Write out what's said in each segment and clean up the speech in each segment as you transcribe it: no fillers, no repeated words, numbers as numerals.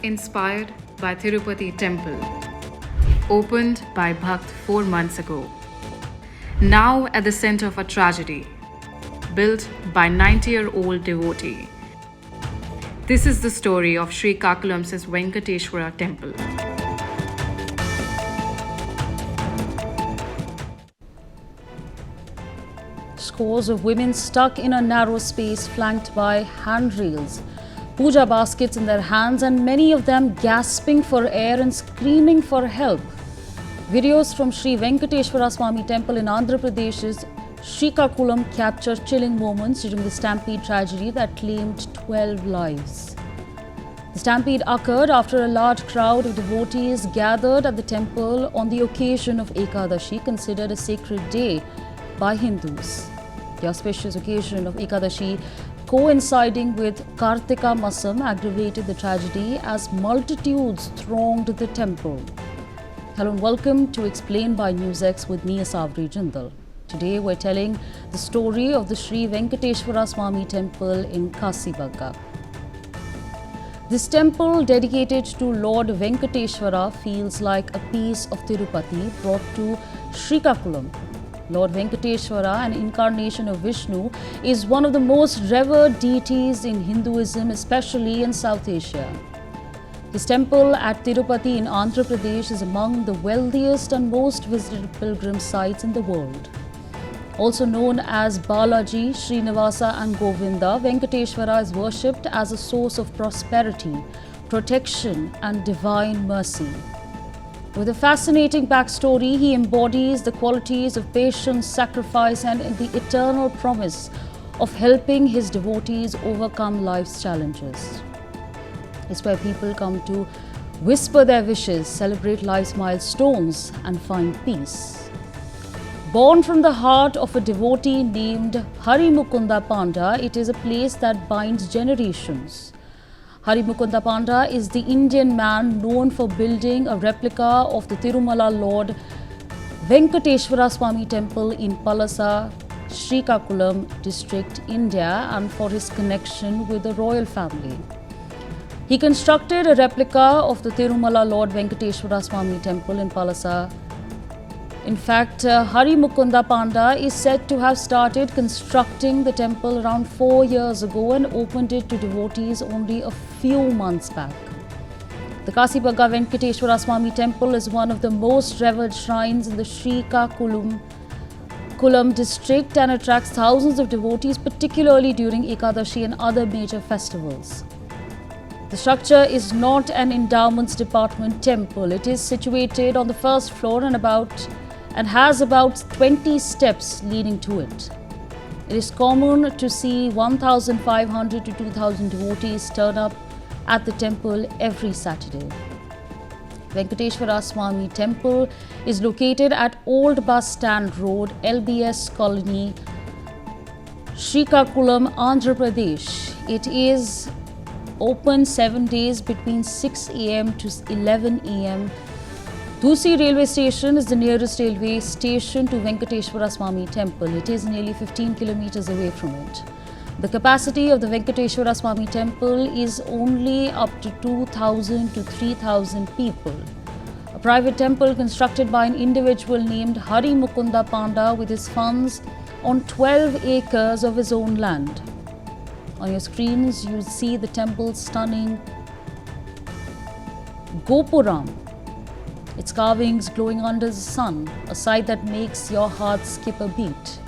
Inspired by Tirupati Temple. Opened by Bhakt 4 months ago. Now at the center of a tragedy. Built by 90-year-old devotee. This is the story of Sri Kakulam's Venkateshwara Temple. Scores of women stuck in a narrow space flanked by handrails, puja baskets in their hands, and many of them gasping for air and screaming for help. Videos from Sri Venkateshwara Swami Temple in Andhra Pradesh's Srikakulam capture chilling moments during the stampede tragedy that claimed 12 lives. The stampede occurred after a large crowd of devotees gathered at the temple on the occasion of Ekadashi, considered a sacred day by Hindus. The auspicious occasion of Ekadashi, coinciding with Kartika Masam, aggravated the tragedy as multitudes thronged the temple. Hello and welcome to Explained by NewsX with me, Asavri Jindal. Today we're telling the story of the Sri Venkateshwara Swami Temple in Kasibagga. This temple, dedicated to Lord Venkateshwara, feels like a piece of Tirupati brought to Srikakulam. Lord Venkateshwara, an incarnation of Vishnu, is one of the most revered deities in Hinduism, especially in South Asia. His temple at Tirupati in Andhra Pradesh is among the wealthiest and most visited pilgrim sites in the world. Also known as Balaji, Srinivasa and Govinda, Venkateshwara is worshipped as a source of prosperity, protection and divine mercy. With a fascinating backstory, he embodies the qualities of patience, sacrifice and the eternal promise of helping his devotees overcome life's challenges. It's where people come to whisper their wishes, celebrate life's milestones and find peace. Born from the heart of a devotee named Hari Mukunda Panda, it is a place that binds generations. Hari Mukunda Panda is the Indian man known for building a replica of the Tirumala Lord Venkateshwara Swami Temple in Palasa, Srikakulam district, India, and for his connection with the royal family. He constructed a replica of the Tirumala Lord Venkateshwara Swami Temple in Palasa. In fact, Hari Mukunda Panda is said to have started constructing the temple around 4 years ago and opened it to devotees only a few months back. The Kasibagga Venkateshwara Swami Temple is one of the most revered shrines in the Srikakulam district and attracts thousands of devotees, particularly during Ekadashi and other major festivals. The structure is not an endowments department temple. It is situated on the first floor and has about 20 steps leading to it. It is common to see 1,500 to 2,000 devotees turn up at the temple every Saturday. Venkateshwara Swami Temple is located at Old Bus Stand Road, LBS Colony, Srikakulam, Andhra Pradesh. It is open 7 days between 6 a.m. to 11 a.m. Dusi railway station is the nearest railway station to Venkateshwara Swami Temple. It is nearly 15 kilometers away from it. The capacity of the Venkateshwara Swami Temple is only up to 2,000 to 3,000 people. A private temple constructed by an individual named Hari Mukunda Panda with his funds on 12 acres of his own land. On your screens, you see the temple's stunning Gopuram, its carvings glowing under the sun, a sight that makes your heart skip a beat.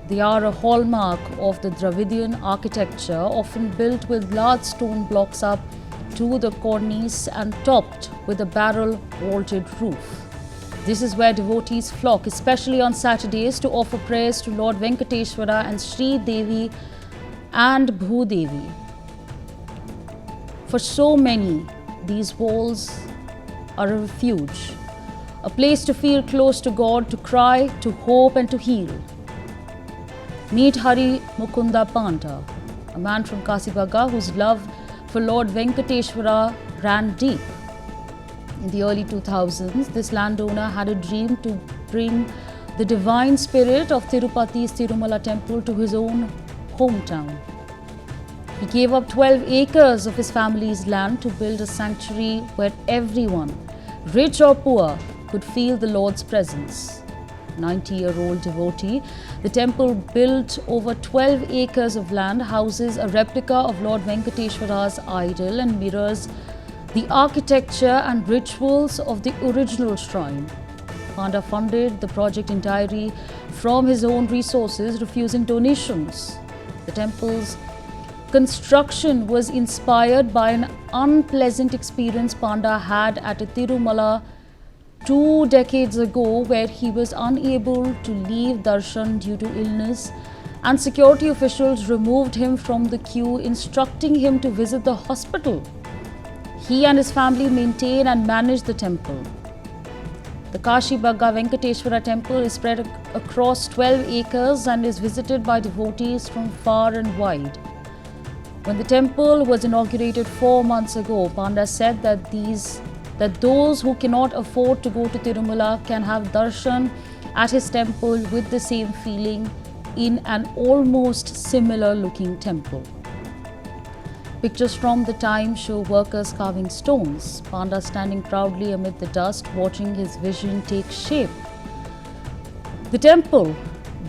They are a hallmark of the Dravidian architecture, often built with large stone blocks up to the cornice and topped with a barrel vaulted roof. This is where devotees flock, especially on Saturdays, to offer prayers to Lord Venkateshwara and Sri Devi and Bhudevi. For so many, these walls are a refuge, a place to feel close to God, to cry, to hope and to heal. Meet Hari Mukunda Panda, a man from Kasibagga whose love for Lord Venkateshwara ran deep. In the early 2000s, this landowner had a dream to bring the divine spirit of Tirupati's Tirumala temple to his own hometown. He gave up 12 acres of his family's land to build a sanctuary where everyone, rich or poor, could feel the Lord's presence. 90-year-old devotee, the temple, built over 12 acres of land, houses a replica of Lord Venkateshwara's idol and mirrors the architecture and rituals of the original shrine. Panda funded the project entirely from his own resources, refusing donations. The temple's construction was inspired by an unpleasant experience Panda had at a Tirumala 2 decades ago, where he was unable to leave darshan due to illness, and security officials removed him from the queue, instructing him to visit the hospital. He and his family maintain and manage the temple. The Kashi Bagga Venkateshwara temple is spread across 12 acres and is visited by devotees from far and wide. When the temple was inaugurated 4 months ago, Panda said that those who cannot afford to go to Tirumala can have darshan at his temple with the same feeling in an almost similar looking temple. Pictures from the time show workers carving stones, Panda standing proudly amid the dust, watching his vision take shape. The temple,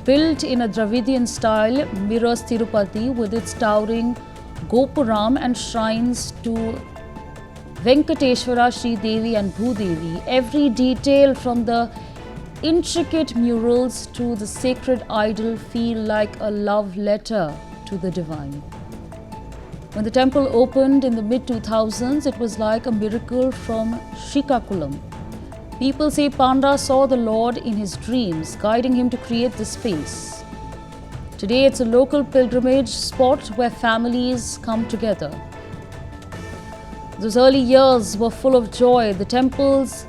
built in a Dravidian style, mirrors Tirupati with its towering Gopuram and shrines to Venkateshwara, Sri Devi and Bhudevi. Every detail, from the intricate murals to the sacred idol, feel like a love letter to the divine. When the temple opened in the mid-2000s, it was like a miracle from Srikakulam. People say Panda saw the Lord in his dreams, guiding him to create the space. Today, it's a local pilgrimage spot where families come together. Those early years were full of joy. The temple's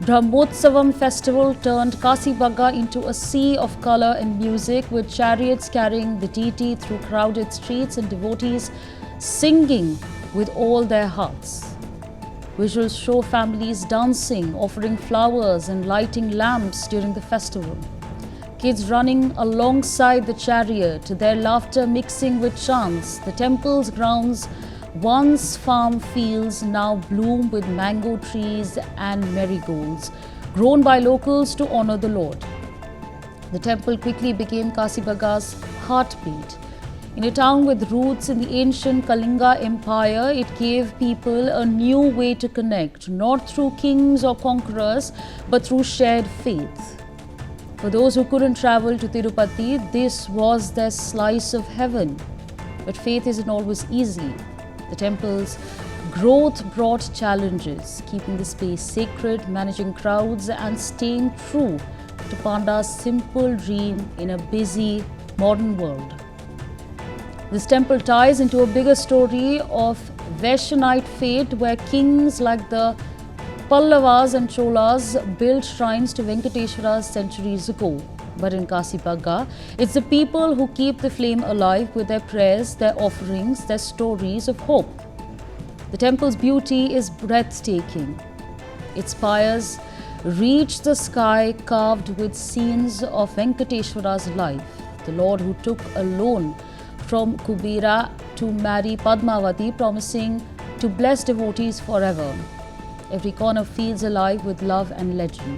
Brahmotsavam festival turned Kasi Bagga into a sea of color and music, with chariots carrying the deity through crowded streets and devotees singing with all their hearts. Visuals show families dancing, offering flowers and lighting lamps during the festival. Kids running alongside the chariot, their laughter mixing with chants. The temple's grounds, once farm fields, now bloom with mango trees and marigolds, grown by locals to honor the Lord. The temple quickly became Kasi Bagga's heartbeat. In a town with roots in the ancient Kalinga Empire, it gave people a new way to connect, not through kings or conquerors, but through shared faith. For those who couldn't travel to Tirupati, this was their slice of heaven. But faith isn't always easy. The temple's growth brought challenges, keeping the space sacred, managing crowds, and staying true to Panda's simple dream in a busy modern world. This temple ties into a bigger story of Vaishnavite faith, where kings like the Pallavas and Cholas built shrines to Venkateshwara centuries ago. But in Kasi Bagga, it's the people who keep the flame alive with their prayers, their offerings, their stories of hope. The temple's beauty is breathtaking. Its spires reach the sky, carved with scenes of Venkateshwara's life, the Lord who took a loan from Kubera to marry Padmavati, promising to bless devotees forever. Every corner feels alive with love and legend.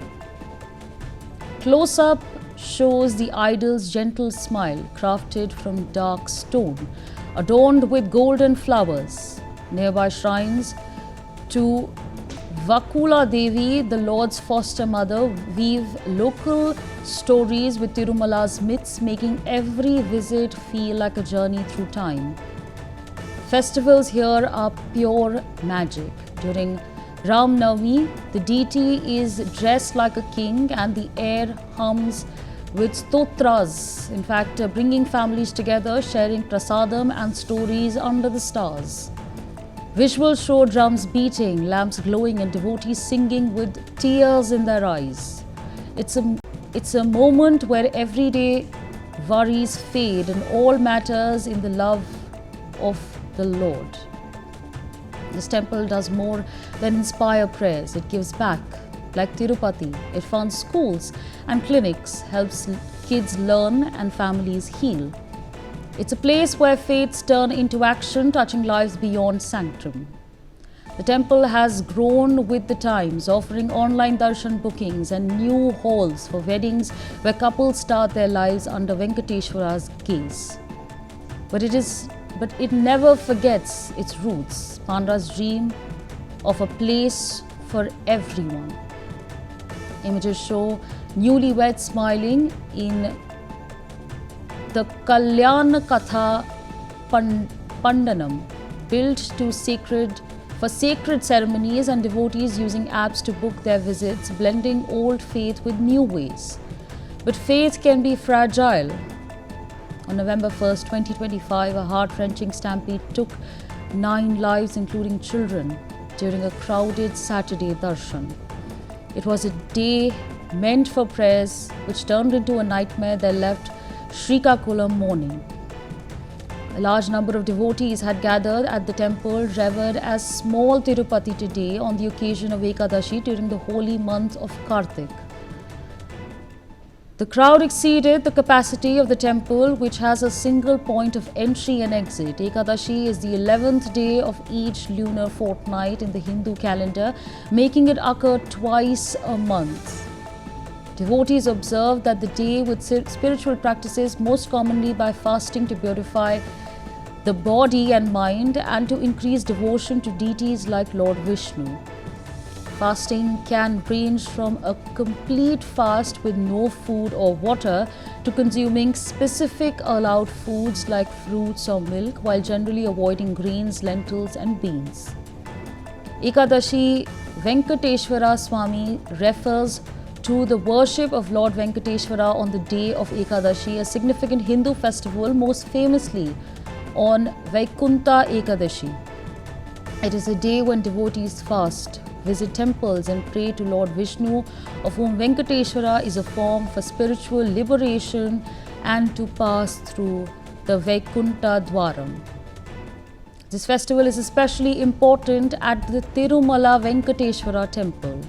Close-up shows the idol's gentle smile, crafted from dark stone, adorned with golden flowers. Nearby shrines to Vakula Devi, the Lord's foster mother, weave local stories with Tirumala's myths, making every visit feel like a journey through time. Festivals here are pure magic. During Ram Navami, the deity is dressed like a king and the air hums with stotras, in fact, bringing families together, sharing prasadam and stories under the stars. Visuals show drums beating, lamps glowing, and devotees singing with tears in their eyes. It's a moment where everyday worries fade and all matters in the love of the Lord. This temple does more than inspire prayers. It gives back. Like Tirupati, it funds schools and clinics, helps kids learn and families heal. It's a place where faiths turn into action, touching lives beyond sanctum. The temple has grown with the times, offering online darshan bookings and new halls for weddings where couples start their lives under Venkateshwara's gaze. But it never forgets its roots, Panda's dream of a place for everyone. Images show newlyweds smiling in the Kalyan Katha Pandanam, built for sacred ceremonies, and devotees using apps to book their visits, blending old faith with new ways. But faith can be fragile. On November 1st, 2025, a heart-wrenching stampede took 9 lives, including children, during a crowded Saturday darshan. It was a day meant for prayers, which turned into a nightmare that left Srikakulam mourning. A large number of devotees had gathered at the temple, revered as small Tirupati today on the occasion of Ekadashi during the holy month of Kartik. The crowd exceeded the capacity of the temple, which has a single point of entry and exit. Ekadashi is the 11th day of each lunar fortnight in the Hindu calendar, making it occur twice a month. Devotees observe that the day with spiritual practices, most commonly by fasting to purify the body and mind and to increase devotion to deities like Lord Vishnu. Fasting can range from a complete fast with no food or water to consuming specific allowed foods like fruits or milk, while generally avoiding grains, lentils and beans. Ekadashi Venkateshwara Swami refers to the worship of Lord Venkateshwara on the day of Ekadashi, a significant Hindu festival, most famously on Vaikunta Ekadashi. It is a day when devotees fast, visit temples and pray to Lord Vishnu, of whom Venkateshwara is a form for spiritual liberation and to pass through the Vaikunta Dwaram. This festival is especially important at the Tirumala Venkateshwara temple.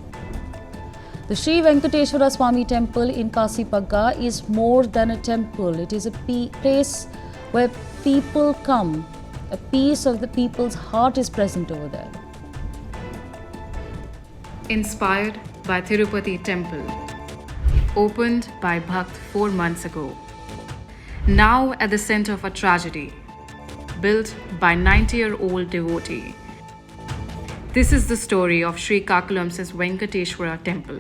The Sri Venkateshwara Swami temple in Kasipagga is more than a temple. It is a place where people come. A piece of the people's heart is present over there. Inspired by Tirupati Temple. Opened by Bhakt 4 months ago. Now at the center of a tragedy. Built by 90-year-old devotee. This is the story of Srikakulam's Venkateshwara Temple.